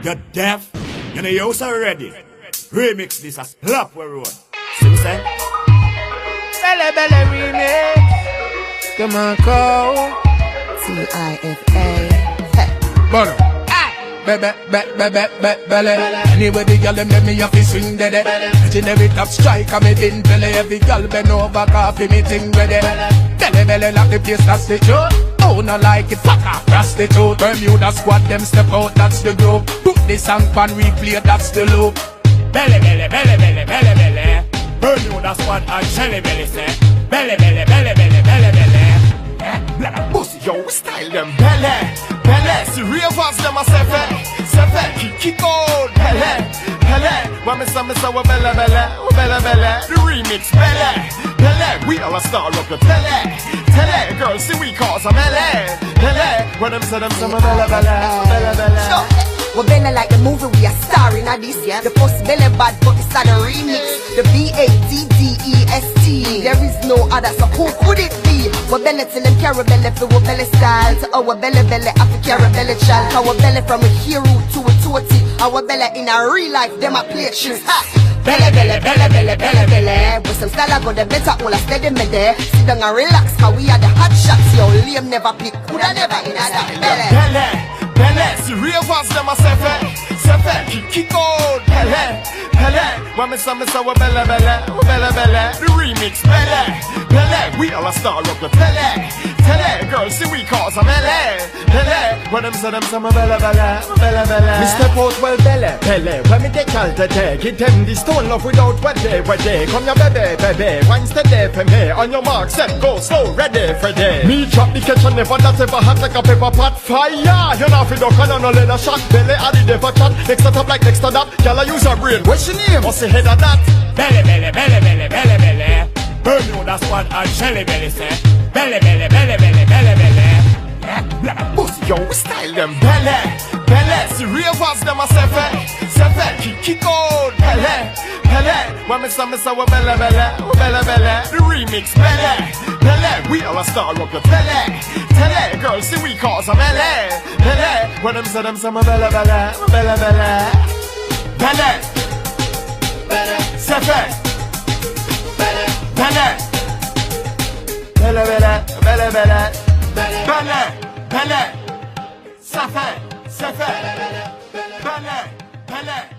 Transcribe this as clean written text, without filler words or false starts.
You're deaf? You know you're also ready. Remix this a slap we road. See me say? Belleh, Belleh remix. Demarco. Tifa. Bono. Belleh. Anyway, the girl them let me have to swing dead. Legendary top strike, I'm in Belleh. Every girl bend over, coffee me ting ready. Belleh, lock the place, that's the truth. Oh, not like it, fuck off, prostitute. Bermuda squad, them step out, that's the group. Put the song pan replay, that's the loop. Belleh. Bermuda squad and Shelly Belleh say. Belleh. Pussy, yo, we style them Belleh, see real fast them a sefe, kick out Belleh, when me say we Belleh, the remix Belleh, we all a star up the tele, girls see we cause a Belleh, when them say we Belleh. We're Belleh like the movie we are starring at this, yeah. The post Belleh bad, but it's not a remix. The BADDEST. There is no other, so who could it be? We're Belleh till them carry Belleh for our Belleh style. To our Belleh, after carry Belleh child. Our Belleh from a hero to a toty. Our Belleh in a real life, them a play shoes. Ha! Belleh. With some style I got the better, all I steady me there. Sit down and relax, cause we are the hot shots. Yo, Liam never pick, coulda never in a Belleh. Belleh, see real fast them a sefe, kick out Belleh, when me say we Belleh, the remix Belleh, we all a star up the tele, girls see we cause a Belleh, when them say we Belleh. Me step out well Belleh, when me take all the day, give them the stone love without where they, come your baby, wine steady for me, on your mark, set, go, slow, ready for day. Me drop the kitchen, never that ever hot like a pepper pot fire, you know fi duck and no let a shot, Belleh I did never chat, next to top like next to that, girl I use her brain, what's your name, what's the head of that? Belleh. Bermuda squad and Shelly Belleh say. Belleh. Pussy, yo, we style them Belleh, see real fast them a sefe, kick out Belleh, when me say we Belleh, the remix Belleh, we all a star up the tele, girls see we cause a Belleh, when them say we Belleh, sefe, Belleh, ça fait, Belleh.